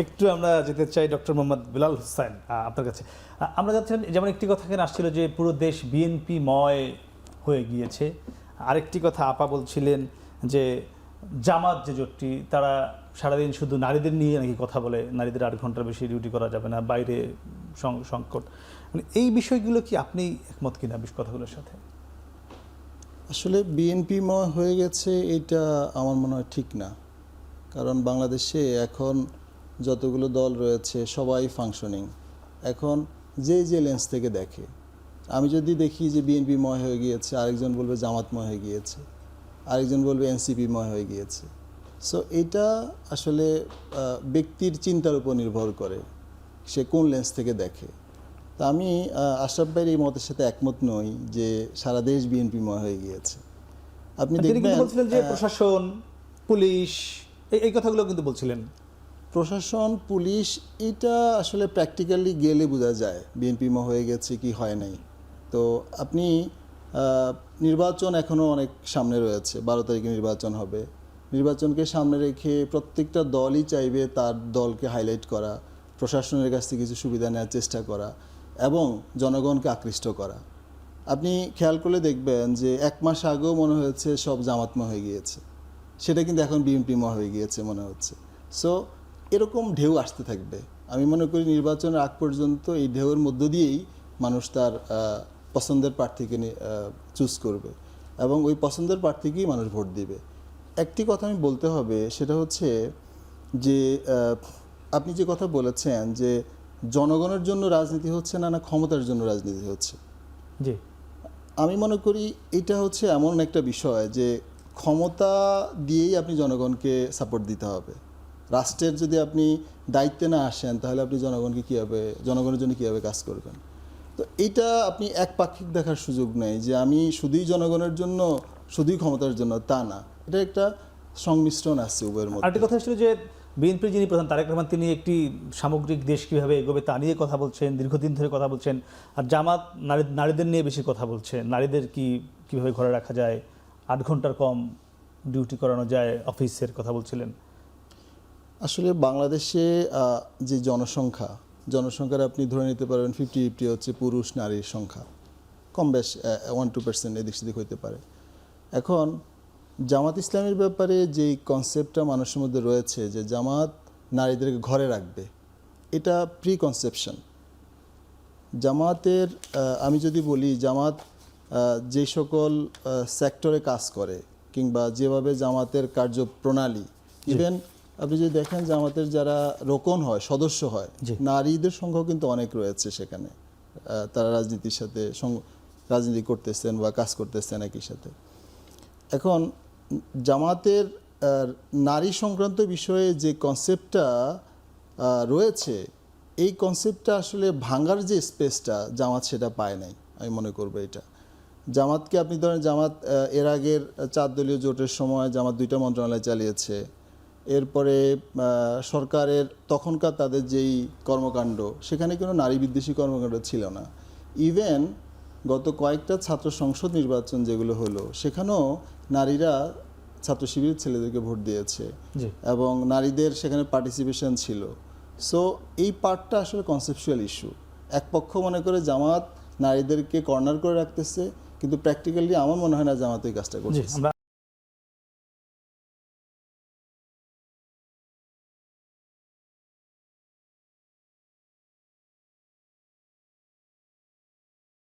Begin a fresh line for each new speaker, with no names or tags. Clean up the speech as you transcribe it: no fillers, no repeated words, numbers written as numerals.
একটু আমরা যেতে চাই ডক্টর মোহাম্মদ বিলাল হোসেন আপনার কাছে। আমরা যাচ্ছিলাম, যেমন একটি কথা এখানে আসছিল যে পুরো দেশ বিএনপিময় হয়ে গিয়েছে, আরেকটি কথা আপা বলছিলেন যে জামাত যে জোটটি তারা সারাদিন শুধু নারীদের নিয়ে নাকি কথা বলে, নারীদের 8 ঘন্টার বেশি ডিউটি করা যাবে না, বাইরে সংকট। মানে এই বিষয়গুলো কি আপনি একমত কিনা কথাগুলোর সাথে?
আসলে বিএনপিময় হয়ে গেছে এটা আমার মনে হয় ঠিক না। কারণ বাংলাদেশে এখন যতগুলো দল রয়েছে সবাই ফাংশনিং। এখন যে লেন্স থেকে দেখে, আমি যদি দেখি যে বিএনপিময় হয়ে গিয়েছে, আরেকজন বলবে জামাতময় হয়ে গিয়েছে, আরেকজন বলবে এনসিপিময় হয়ে গিয়েছে। সো এটা আসলে ব্যক্তির চিন্তার উপর নির্ভর করে সে কোন লেন্স থেকে দেখে। তা আমি আশরাফ ভাইয়ের এই মতের সাথে একমত নই যে সারা দেশ বিএনপিময় হয়ে গিয়েছে। আপনি দেখবেন
বলছিলেন যে প্রশাসন, পুলিশ, এই কথাগুলো কিন্তু বলছিলেন।
প্রশাসন, পুলিশ, এটা আসলে প্র্যাকটিক্যালি গেলে বোঝা যায় বিএনপিময় হয়ে গেছে কি হয় নাই। তো আপনি নির্বাচন এখনও অনেক সামনে রয়েছে, 12 তারিখে নির্বাচন হবে। নির্বাচনকে সামনে রেখে প্রত্যেকটা দলই চাইবে তার দলকে হাইলাইট করা, প্রশাসনের কাছ থেকে কিছু সুবিধা নেওয়ার চেষ্টা করা এবং জনগণকে আকৃষ্ট করা। আপনি খেয়াল করলে দেখবেন যে 1 মাস আগেও মনে হয়েছে সব জামাতময় হয়ে গিয়েছে, সেটা কিন্তু এখন বিএনপিময় হয়ে গিয়েছে মনে হচ্ছে। সো এরকম ঢেউ আসতে থাকবে। আমি মনে করি নির্বাচনের আগ পর্যন্ত এই ঢেউয়ের মধ্য দিয়েই মানুষ তার পছন্দের প্রার্থীকে চুজ করবে এবং ওই পছন্দের প্রার্থীকেই মানুষ ভোট দিবে। একটি কথা আমি বলতে হবে, সেটা হচ্ছে যে আপনি যে কথা বলেছেন যে জনগণের জন্য রাজনীতি হচ্ছে না, না ক্ষমতার জন্য রাজনীতি হচ্ছে।
জি,
আমি মনে করি এটা হচ্ছে এমন একটা বিষয় যে ক্ষমতা দিয়েই আপনি জনগণকে সাপোর্ট দিতে হবে। রাষ্ট্রের যদি আপনি দায়িত্বে না আসেন তাহলে আপনি জনগণের জন্য কীভাবে কাজ করবেন? তো এটা আপনি একপাক্ষিক দেখার সুযোগ নেই যে আমি শুধুই জনগণের জন্য, শুধুই ক্ষমতার জন্য, তা না। এটা একটা সংমিশ্রণ আছে উভয়ের মধ্যে।
আরেকটি কথা ছিল যে বিএনপির যিনি প্রধান তারেক রহমান, তিনি একটি সামগ্রিক দেশ কীভাবে এগোবে তা নিয়ে কথা বলছেন, দীর্ঘদিন ধরে কথা বলছেন। আর জামাত নারীদের নিয়ে বেশি কথা বলছে, নারীদের কীভাবে ঘরে রাখা যায়, 8 ঘন্টার কম ডিউটি করানো যায়, অফিসের কথা বলছিলেন।
আসলে বাংলাদেশে যে জনসংখ্যার আপনি ধরে নিতে পারবেন 50-50 হচ্ছে পুরুষ নারীর সংখ্যা, কম বেশ 1-2% এদিক সেদিক হইতে পারে। এখন জামাত ইসলামের ব্যাপারে যেই কনসেপ্টটা মানুষের মধ্যে রয়েছে যে জামাত নারীদেরকে ঘরে রাখবে, এটা প্রি কনসেপশন। জামাতের আমি যদি বলি জামাত যে সকল সেক্টরে কাজ করে কিংবা যেভাবে জামাতের কার্যপ্রণালী, ইভেন আপনি যদি দেখেন জামাতের যারা রোকন হয়, সদস্য হয়, নারীদের সংখ্যাও কিন্তু অনেক রয়েছে সেখানে। তারা রাজনীতি করতেছেন বা কাজ করতেছেন একই সাথে। এখন জামাতের নারী সংক্রান্ত বিষয়ে যে কনসেপ্টটা রয়েছে, এই কনসেপ্টটা আসলে ভাঙার যে স্পেসটা জামাত সেটা পায় নাই, আমি মনে করবো। এটা জামাতকে আপনি ধরেন, জামাত এর আগের 4 দলীয় জোটের সময় জামাত 2টা মন্ত্রণালয় চালিয়েছে। এরপরে সরকারের তখনকার তাদের যেই কর্মকাণ্ড, সেখানে কোনো নারী বিদ্বেষী কর্মকাণ্ড ছিল না। ইভেন গত কয়েকটা ছাত্র সংসদ নির্বাচন যেগুলো হলো, সেখানেও নারীরা ছাত্র শিবিরের ছেলেদেরকে ভোট দিয়েছে এবং নারীদের সেখানে পার্টিসিপেশন ছিল। সো এই পার্টটা আসলে কনসেপচুয়াল ইস্যু। এক পক্ষ মনে করে জামাত নারীদেরকে কর্নার করে রাখতেছে, কিন্তু প্র্যাকটিক্যালি আমার মনে হয় না জামাত এই কাজটা করছে।